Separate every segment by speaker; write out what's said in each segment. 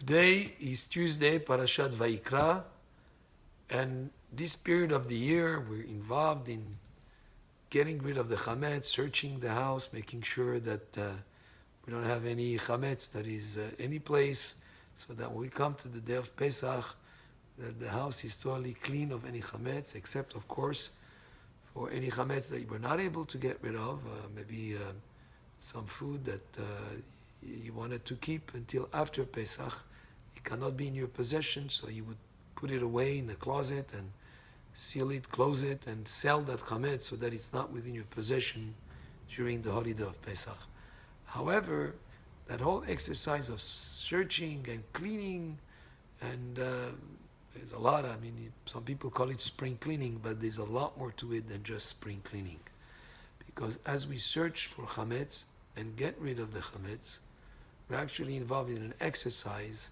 Speaker 1: Today is Tuesday, Parashat Vayikra, and this period of the year we're involved in getting rid of the Hametz, searching the house, making sure that we don't have any Hametz that is any place, so that when we come to the day of Pesach, that the house is totally clean of any Hametz, except of course for any Hametz that we're not able to get rid of, maybe some food that you wanted to keep until after Pesach. It cannot be in your possession, so you would put it away in the closet and seal it, close it, and sell that chametz so that it's not within your possession during the holiday of Pesach. However, that whole exercise of searching and cleaning, and there's a lot, some people call it spring cleaning, but there's a lot more to it than just spring cleaning. Because as we search for chametz and get rid of the chametz, we're actually involved in an exercise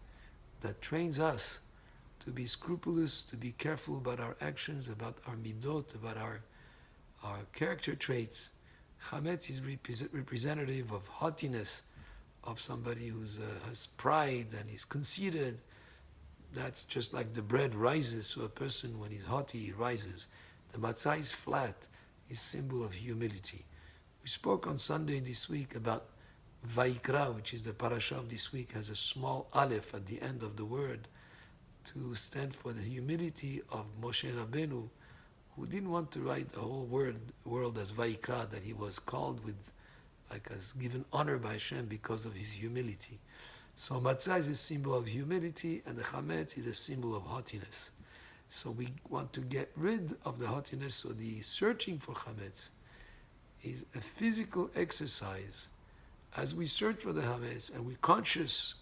Speaker 1: that trains us to be scrupulous, to be careful about our actions, about our midot, about our character traits. Hametz is representative of haughtiness, of somebody who has pride and is conceited. That's just like the bread rises, so a person, when he's haughty, he rises. The matzah is flat, is symbol of humility. We spoke on Sunday this week about Vayikra, which is the parasha of this week, has a small aleph at the end of the word to stand for the humility of Moshe Rabbeinu, who didn't want to write the whole world as Vayikra, that he was called with, as given honor by Hashem because of his humility. So matzah is a symbol of humility, and the chametz is a symbol of haughtiness. So we want to get rid of the haughtiness, so the searching for chametz is a physical exercise. As we search for the chametz and we're conscious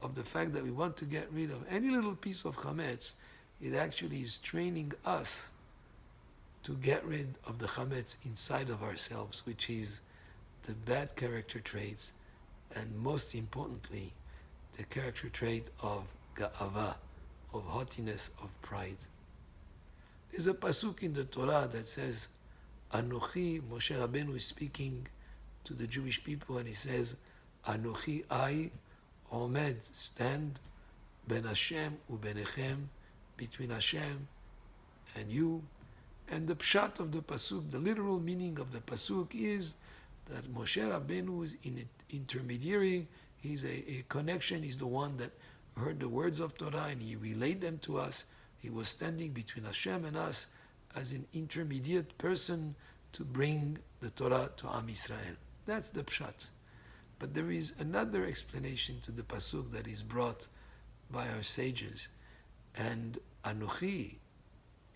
Speaker 1: of the fact that we want to get rid of any little piece of chametz, it actually is training us to get rid of the chametz inside of ourselves, which is the bad character traits, and most importantly, the character trait of ga'ava, of haughtiness, of pride. There's a pasuk in the Torah that says, Anochi, Moshe Rabbeinu is speaking to the Jewish people, and he says, Anochi, I, Omed, stand, ben Hashem ubenechem, between Hashem and you. And the pshat of the pasuk, the literal meaning of the pasuk is that Moshe Rabbeinu is an intermediary. He's a connection. He's the one that heard the words of Torah and he relayed them to us. He was standing between Hashem and us as an intermediate person to bring the Torah to Am Yisrael. That's the pshat. But there is another explanation to the pasuk that is brought by our sages. And Anochi,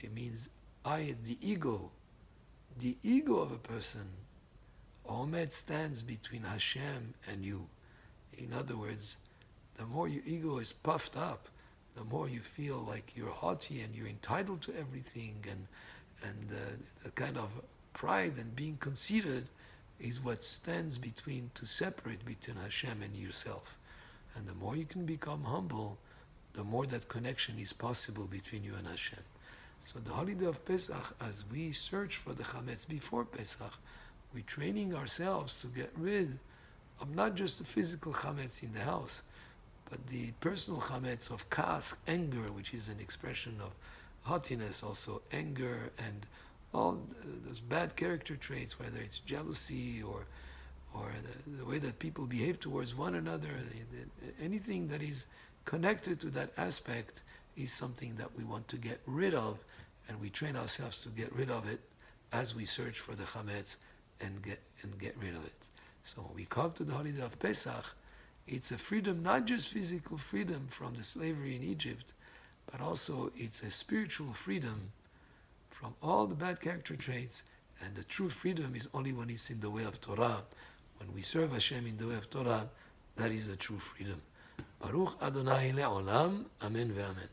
Speaker 1: it means I, the ego of a person. Omed stands between Hashem and you. In other words, the more your ego is puffed up, the more you feel like you're haughty and you're entitled to everything, and the kind of pride and being conceited is what stands to separate between Hashem and yourself. And the more you can become humble, the more that connection is possible between you and Hashem. So the holiday of Pesach, as we search for the chametz before Pesach, we're training ourselves to get rid of not just the physical chametz in the house, but the personal chametz of kas, anger, which is an expression of haughtiness, also anger and all those bad character traits, whether it's jealousy or the way that people behave towards one another, anything that is connected to that aspect is something that we want to get rid of, and we train ourselves to get rid of it as we search for the chametz and get rid of it. So when we come to the holiday of Pesach, it's a freedom, not just physical freedom from the slavery in Egypt, but also it's a spiritual freedom from all the bad character traits, and the true freedom is only when it's in the way of Torah. When we serve Hashem in the way of Torah, that is the true freedom. Baruch Adonai le'olam, amen ve'amen.